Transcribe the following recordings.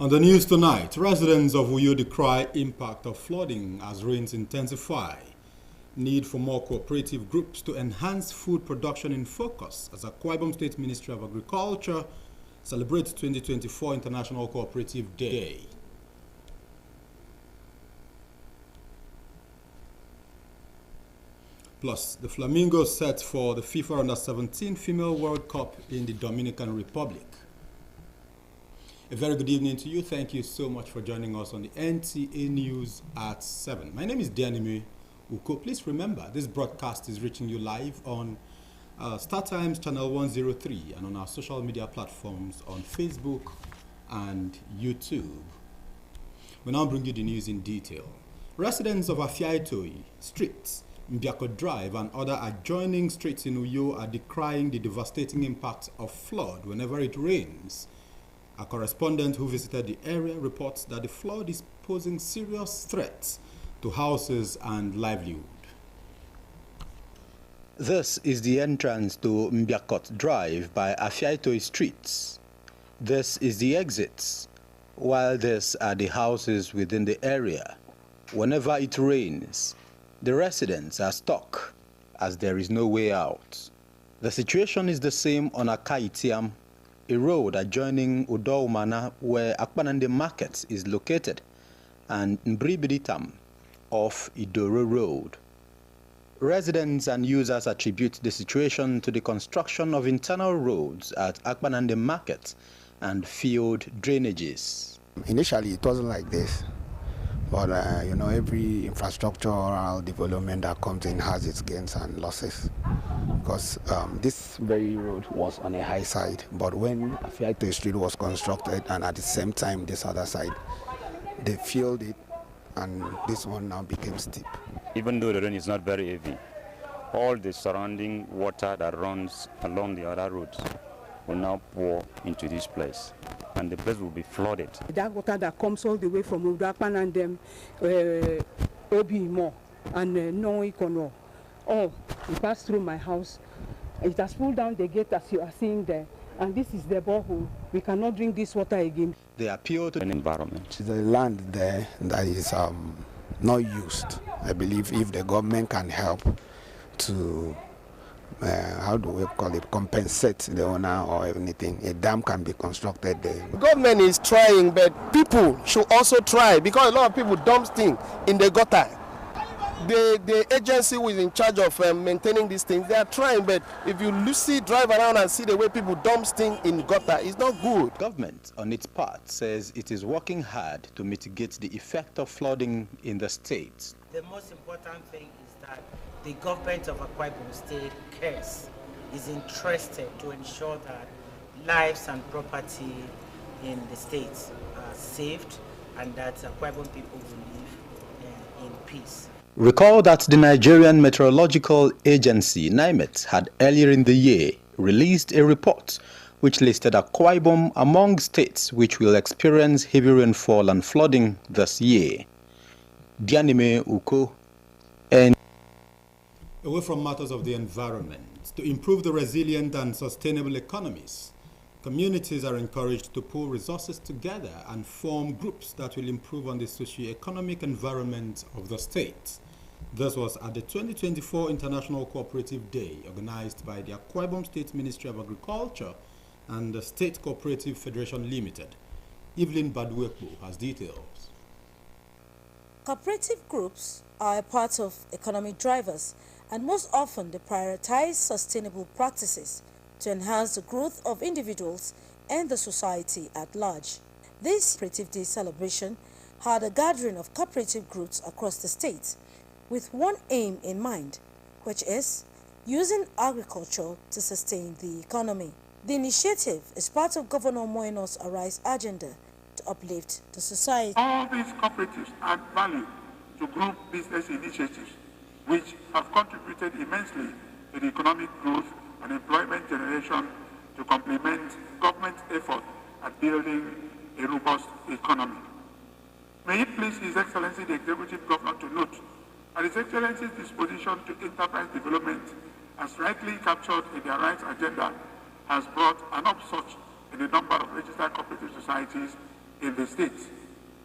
On the news tonight, residents of Uyo decry impact of flooding as rains intensify. Need for more cooperative groups to enhance food production in focus as Akwa Ibom State Ministry of Agriculture celebrates 2024 International Cooperative Day. Plus, the Flamingos set for the FIFA Under-17 Female World Cup in the Dominican Republic. A very good evening to you. Thank you so much for joining us on the NTA News at 7. My name is Dianime Uko. Please remember, this broadcast is reaching you live on Star Times Channel 103 and on our social media platforms on Facebook and YouTube. We now bring you the news in detail. Residents of Afiaitoi Street, Mbiako Drive and other adjoining streets in Uyo are decrying the devastating impact of flood whenever it rains. A correspondent who visited the area reports that the flood is posing serious threats to houses and livelihood. This is the entrance to Mbiakot Drive by Afiaitoi Streets. This is the exits, while these are the houses within the area. Whenever it rains, the residents are stuck as there is no way out. The situation is the same on Akaitiam, a road adjoining Udoumana where Akpanande Market is located, and Mbribiditam off Idoro Road. Residents and users attribute the situation to the construction of internal roads at Akpanande Market and field drainages. Initially, it wasn't like this, but every infrastructural development that comes in has its gains and losses. Because this very road was on a high side, but when Afiaitoi Street was constructed and at the same time this other side, they filled it and this one now became steep. Even though the rain is not very heavy, all the surrounding water that runs along the other roads will now pour into this place and the place will be flooded. That water that comes all the way from Udakpan and them, Obi Mo and Noikono, it passed through my house. It has pulled down the gate as you are seeing there. And this is the borehole. We cannot drink this water again. They appeal to an environment. The land there that is not used. I believe if the government can help to, how do we call it, compensate the owner or anything, a dam can be constructed there. Government is trying, but people should also try because a lot of people dump things in the gutter. The agency who is in charge of maintaining these things, they are trying, but if you drive around and see the way people dump things in gutter, it's not good. Government, on its part, says it is working hard to mitigate the effect of flooding in the state. The most important thing is that the government of Akwa Ibom State cares, is interested to ensure that lives and property in the state are saved and that Akwa Ibom people will live in peace. Recall that the Nigerian Meteorological Agency, NIMET, had earlier in the year released a report which listed Akwa Ibom among states which will experience heavy rainfall and flooding this year. Dianime Uko. And away from matters of the environment, to improve the resilient and sustainable economies, communities are encouraged to pull resources together and form groups that will improve on the socio-economic environment of the state. This was at the 2024 International Cooperative Day organized by the Akwa Ibom State Ministry of Agriculture and the State Cooperative Federation Limited. Evelyn Baduepo has details. Cooperative groups are a part of economic drivers, and most often they prioritize sustainable practices to enhance the growth of individuals and the society at large. This Cooperative Day celebration had a gathering of cooperative groups across the state with one aim in mind, which is using agriculture to sustain the economy. The initiative is part of Governor Moino's Arise agenda to uplift the society. All these cooperatives add value to group business initiatives, which have contributed immensely to the economic growth and employment generation to complement government's effort at building a robust economy. May it please His Excellency the Executive Governor to note that His Excellency's disposition to enterprise development, as rightly captured in the Rights Agenda, has brought an upsurge in the number of registered cooperative societies in the state.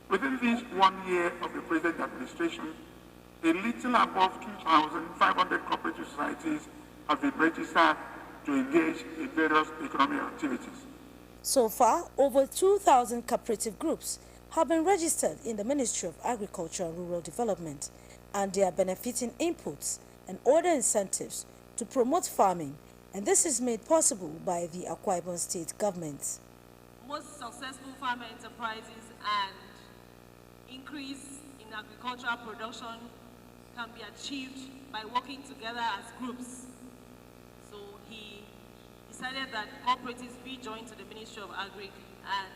Within this 1 year of the present administration, a little above 2,500 cooperative societies have been registered to engage in various economic activities. So far, over 2,000 cooperative groups have been registered in the Ministry of Agriculture and Rural Development, and they are benefiting inputs and other incentives to promote farming, and this is made possible by the Akwa Ibom State government. Most successful farm enterprises and increase in agricultural production can be achieved by working together as groups. So he decided that cooperatives be joined to the Ministry of Agri and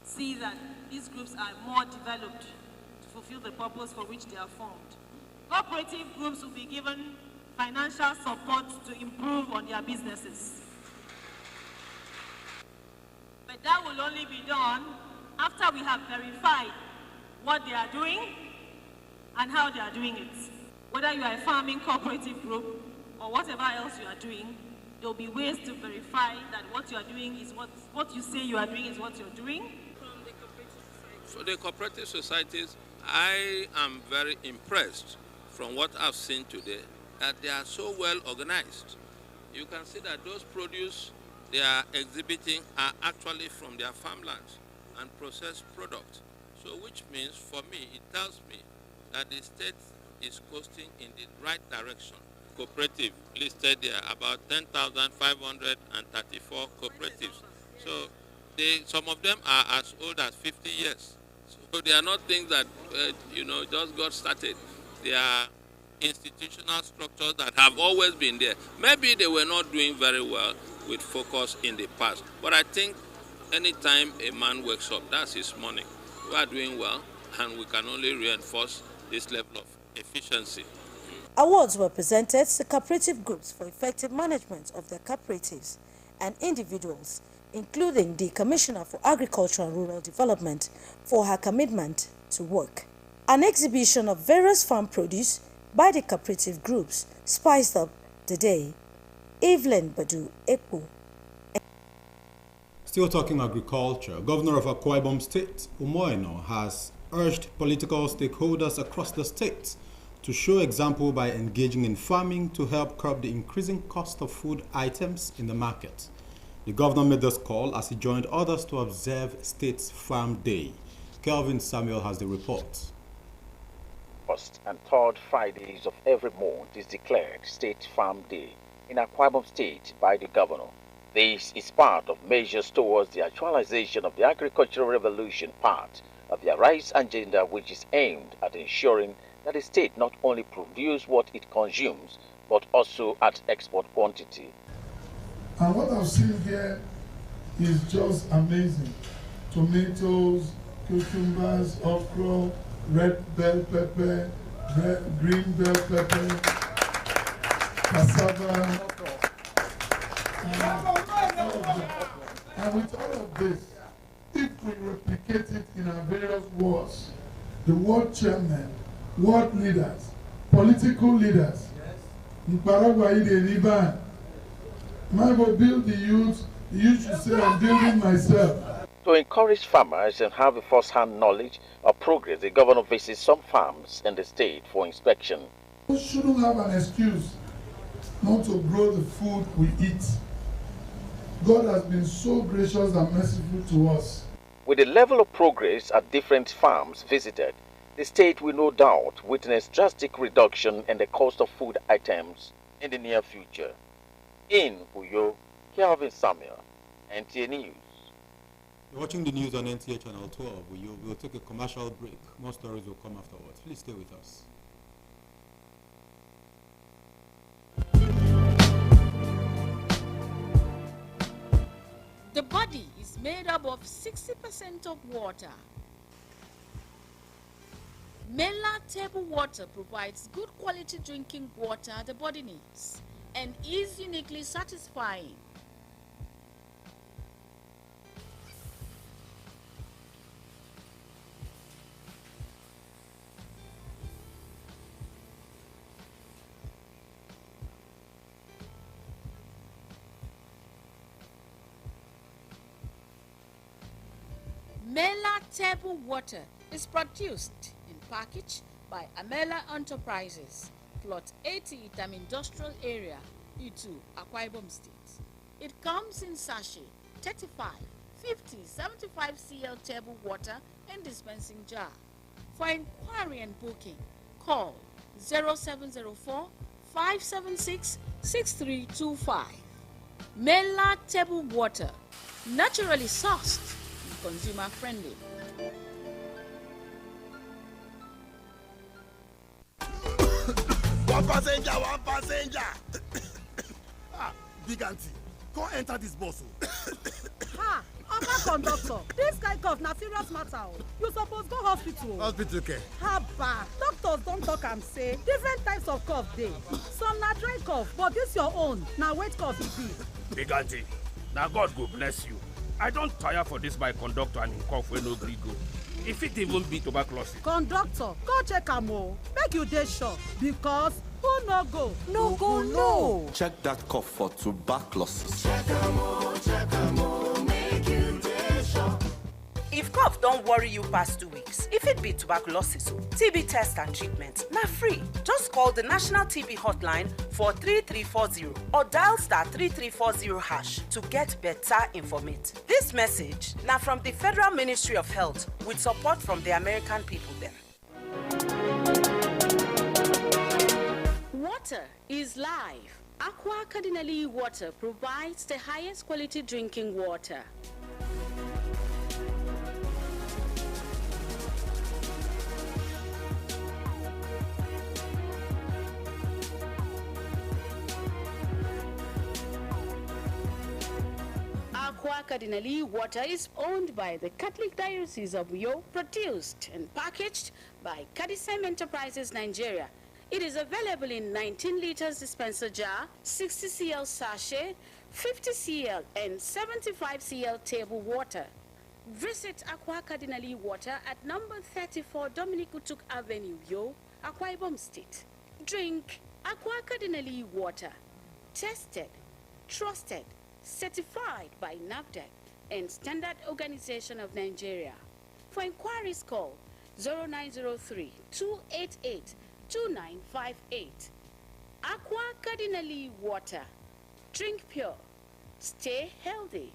see that these groups are more developed to fulfill the purpose for which they are formed. Cooperative groups will be given financial support to improve on their businesses. But that will only be done after we have verified what they are doing and how they are doing it. Whether you are a farming cooperative group or whatever else you are doing, there will be ways to verify that what you are doing is what you say you are doing is what you're doing. For the cooperative societies, I am very impressed from what I've seen today that they are so well organized. You can see that those produce they are exhibiting are actually from their farmlands and processed products. So which means for me, it tells me that the state is coasting in the right direction. Cooperative listed there about 10,534 cooperatives. So some of them are as old as 50 years. So they are not things that, just got started. They are institutional structures that have always been there. Maybe they were not doing very well with focus in the past. But I think anytime a man wakes up, that's his morning. We are doing well, and we can only reinforce this level of efficiency. Awards were presented to cooperative groups for effective management of their cooperatives and individuals, including the Commissioner for Agriculture and Rural Development for her commitment to work. An exhibition of various farm produce by the cooperative groups spiced up the day. Evelyn Badu Ekpo. Still talking agriculture, Governor of Akwa Ibom State, Umoeno, has urged political stakeholders across the state to show example by engaging in farming to help curb the increasing cost of food items in the market. The governor made this call as he joined others to observe State's Farm Day. Kelvin Samuel has the report. First and third Fridays of every month is declared State Farm Day in Akwa Ibom State by the governor. This is part of measures towards the actualization of the agricultural revolution part of the Arise agenda, which is aimed at ensuring that the state not only produces what it consumes, but also at export quantity. And what I've seen here is just amazing. Tomatoes, cucumbers, okra, red bell pepper, green bell pepper, cassava. And with all of this, if we replicate it in our various wards, the ward chairman, ward leaders, political leaders, in Paraguay, the Liban, I will build the youth should say I'm building myself. To encourage farmers and have a first-hand knowledge of progress, the governor visits some farms in the state for inspection. We shouldn't have an excuse not to grow the food we eat. God has been so gracious and merciful to us. With the level of progress at different farms visited, the state will no doubt witness drastic reduction in the cost of food items in the near future. In Uyo, Kelvin Samuel, NTA News. You're watching the news on NTA Channel 12. We'll take a commercial break. More stories will come afterwards. Please stay with us. The body is made up of 60% of water. Mainland table water provides good quality drinking water the body needs and is uniquely satisfying. Mela Table Water is produced and packaged by Amela Enterprises, Plot 80, Itam Industrial Area, Itu, Akwa Ibom State. It comes in sachet, 35, 50, 75 cl table water and dispensing jar. For inquiry and booking, call 0704 576 6325. Mela Table Water, naturally sourced and consumer friendly. One passenger. Big auntie, go enter this bus. Ha! Oga conductor, this kind cough na serious matter. You suppose go hospital. Hospital care. Haba, doctors don talk am say different types of cough dey. Some na dry cough, but this your own na wet cough e be. Big auntie, na God go bless you. I don tire for this my conductor and him cough wey no gree go. E fit even be tuberculosis. Conductor, go check am o, make you dey sure, because who no go? No go no. Check that cough for tuberculosis. If cough don't worry you past 2 weeks, if it be tuberculosis, TB test and treatment, na free. Just call the National TB Hotline for 3340 or dial *3340# to get better informate. This message now from the Federal Ministry of Health with support from the American people them. Water is life. Aqua Cardinale Water provides the highest quality drinking water. Aqua Cardinale Water is owned by the Catholic Diocese of Uyo, produced and packaged by Cadisem Enterprises Nigeria. It is available in 19 liters dispenser jar, 60 cl sachet, 50 cl and 75 cl table water. Visit Aqua Cardinale Water at number 34 Dominic Utuk Avenue, Yo, Akwa Ibom State. Drink Aqua Cardinale Water. Tested, trusted, certified by NAFDAC and Standard Organization of Nigeria. For inquiries, call 0903 288 2958. Aqua Cardinale Water. Drink pure. Stay healthy.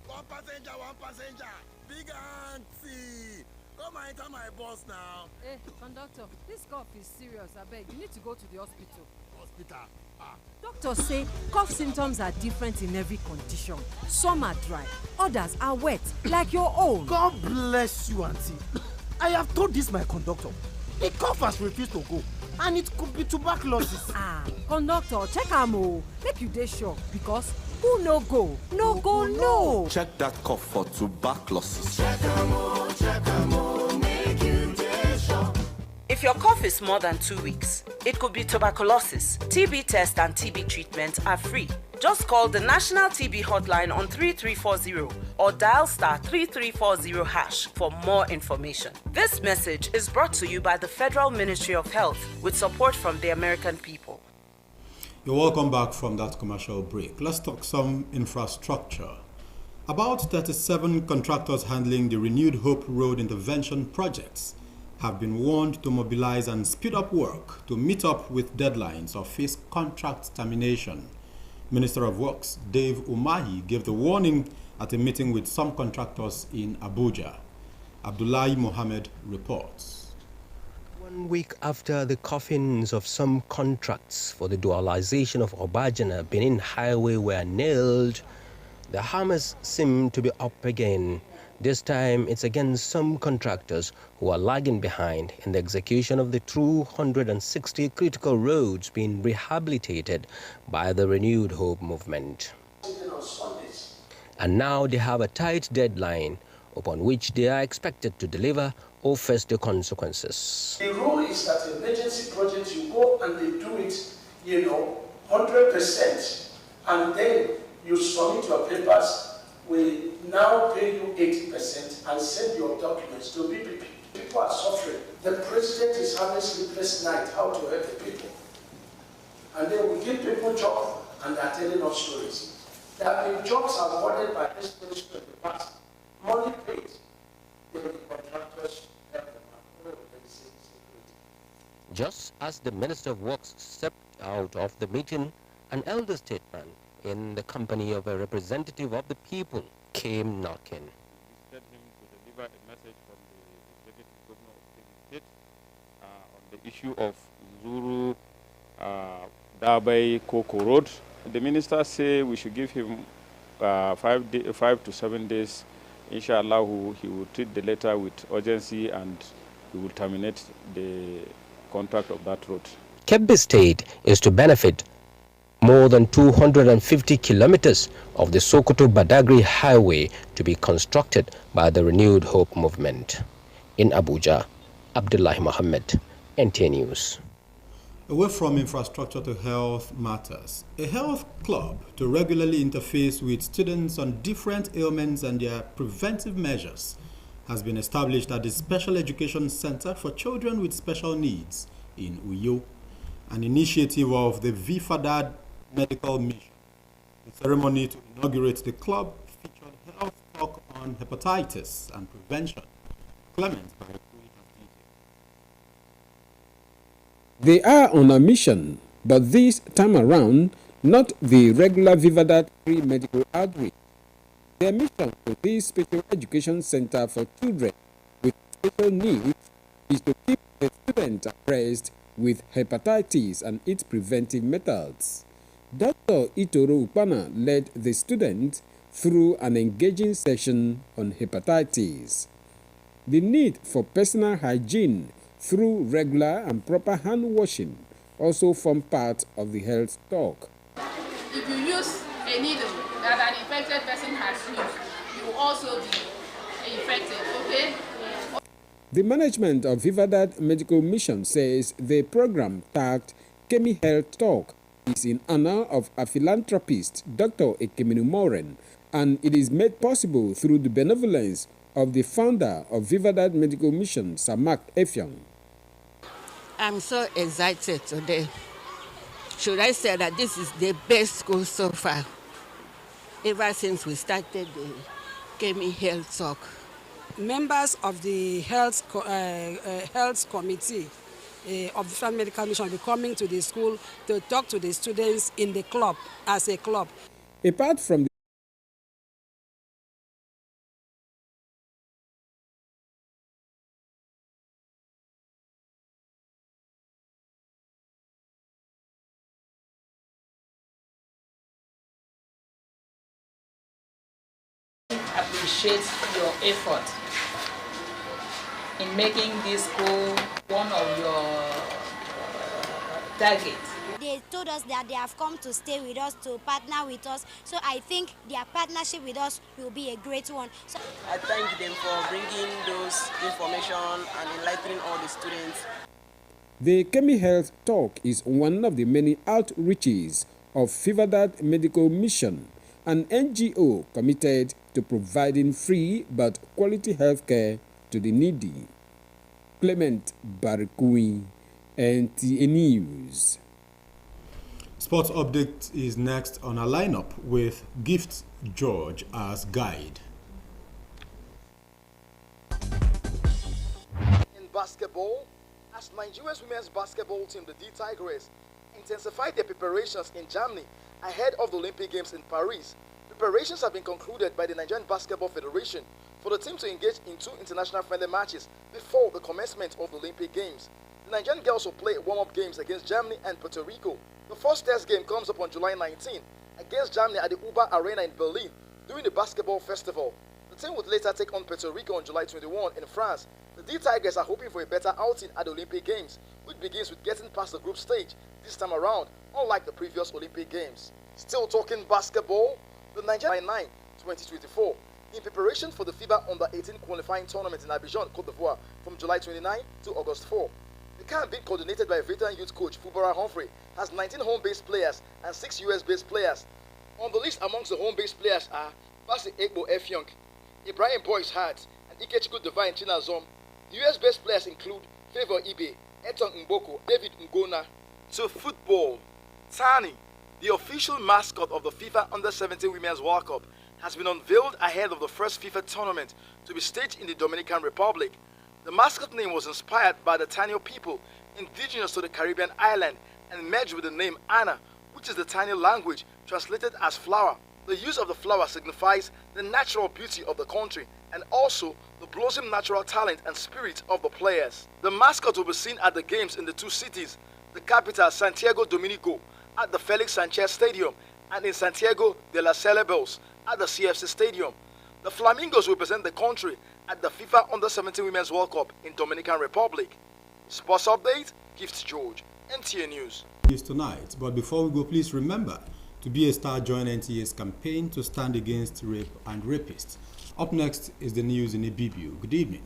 One passenger. Big auntie. Come and enter my bus now. Hey, conductor, this cough is serious. I beg, you need to go to the hospital. Hospital? Doctors say cough symptoms are different in every condition. Some are dry, others are wet, like your own. God bless you, auntie. I have told this my conductor. The cough has refused to go, and it could be tuberculosis. Conductor, check am o. Make you dey sure, because who no go? No go, no. Check that cough for tuberculosis. Make you dey sure. If your cough is more than 2 weeks, it could be tuberculosis. TB test and TB treatment are free. Just call the National TB Hotline on 3340 or dial *3340# for more information. This message is brought to you by the Federal Ministry of Health with support from the American people. You're welcome back from that commercial break. Let's talk some infrastructure. About 37 contractors handling the Renewed Hope Road intervention projects have been warned to mobilize and speed up work to meet up with deadlines or face contract termination. Minister of Works Dave Umahi gave the warning at a meeting with some contractors in Abuja. Abdullahi Mohammed reports. 1 week after the coffins of some contracts for the dualization of Obajana Benin Highway were nailed, the hammers seem to be up again. This time, it's against some contractors who are lagging behind in the execution of the 260 critical roads being rehabilitated by the Renewed Hope movement. And now they have a tight deadline upon which they are expected to deliver or face the consequences. The rule is that emergency projects, you go and they do it, 100%, and then you submit your papers. We now pay you 80% and send your documents to BPP. People are suffering. The president is having sleepless night how to help the people. and then we give people jobs, and they are telling us stories. There have been jobs awarded by this ministry in the past, money paid, then the contractors help them out. Just as the Minister of Works stepped out of the meeting, an elder statesman in the company of a representative of the people came knocking. We sent him to deliver a message from the Executive Governor of Kebbi State on the issue of Zuru Dabai Koko Road. The minister said we should give him 5 to 7 days. Inshallah, he will treat the letter with urgency and he will terminate the contract of that road. Kebbi State is to benefit more than 250 kilometers of the Sokoto-Badagry highway to be constructed by the Renewed Hope movement. In Abuja, Abdullahi Mohammed, NTA News. Away from infrastructure to health matters, a health club to regularly interface with students on different ailments and their preventive measures has been established at the Special Education Center for Children with Special Needs in Uyo, an initiative of the VIFADAD Medical Mission. The ceremony to inaugurate the club featured health talk on hepatitis and prevention. Clement Barikui. They are on a mission, but this time around, not the regular VIFADAD free medical outreach. Their mission to this Special Education Center for Children with Special Needs is to keep the students abreast with hepatitis and its preventive methods. Dr. Itoro Upana led the students through an engaging session on hepatitis. The need for personal hygiene through regular and proper hand washing also form part of the health talk. If you use a needle that an infected person has used, you will also be infected, okay? The management of VIFADAD Medical Mission says the program tagged Kemi Health Talk is in honor of a philanthropist, Dr. Ekeminu Moren, and it is made possible through the benevolence of the founder of VIFADAD Medical Mission, Samak Effiong. I'm so excited today. Should I say that this is the best school so far, ever since we started the Kemi Health Talk. Members of the health committee of the VIFADAD Medical Mission will be coming to the school to talk to the students in the club, as a club. Apart from the appreciate your effort in making this school one of your targets. They told us that they have come to stay with us, to partner with us. So I think their partnership with us will be a great one. So I thank them for bringing those information and enlightening all the students. The Kemi Health Talk is one of the many outreaches of VIFADAD Medical Mission, an NGO committed to providing free but quality health care to the needy. Clement Barikui, NTA News. Sports update is next on our lineup with Gift George as guide. In basketball, as Nigeria's women's basketball team, the D-Tigers, intensified their preparations in Germany ahead of the Olympic Games in Paris. Preparations have been concluded by the Nigerian Basketball Federation for the team to engage in 2 international friendly matches before the commencement of the Olympic Games. The Nigerian girls will play warm-up games against Germany and Puerto Rico. The first test game comes up on July 19 against Germany at the Uber Arena in Berlin during the basketball festival. The team would later take on Puerto Rico on July 21 in France. The D-Tigers are hoping for a better outing at the Olympic Games, which begins with getting past the group stage this time around, unlike the previous Olympic Games. Still talking basketball, the Nigerian 2024 in preparation for the FIBA Under-18 qualifying tournament in Abidjan, Côte d'Ivoire from July 29 to August 4. The camp being coordinated by veteran youth coach Fubara Humphrey has 19 home-based players and 6 US-based players. On the list amongst the home-based players are Basi Egbo Effiong, Ibrahim Boyce Hart, and Ikechukwu Divine Chinazom. The US-based players include Favor Ibe, Eton Mboko, David Ngona. To football, Tani, the official mascot of the FIFA Under-17 Women's World Cup, has been unveiled ahead of the first FIFA tournament to be staged in the Dominican Republic. The mascot name was inspired by the Taino people indigenous to the Caribbean island and merged with the name Ana, which is the Taino language translated as flower. The use of the flower signifies the natural beauty of the country and also the blossom natural talent and spirit of the players. The mascot will be seen at the games in the two cities, the capital Santiago Domingo at the Felix Sanchez Stadium and in Santiago de las Celebes at the CFC Stadium. The Flamingos will represent the country at the FIFA Under-17 Women's World Cup in Dominican Republic. Sports Update, Gift George, NTA News. News tonight, but before we go, please remember to be a star. Join NTA's campaign to stand against rape and rapists. Up next is the news in Ibibio. Good evening.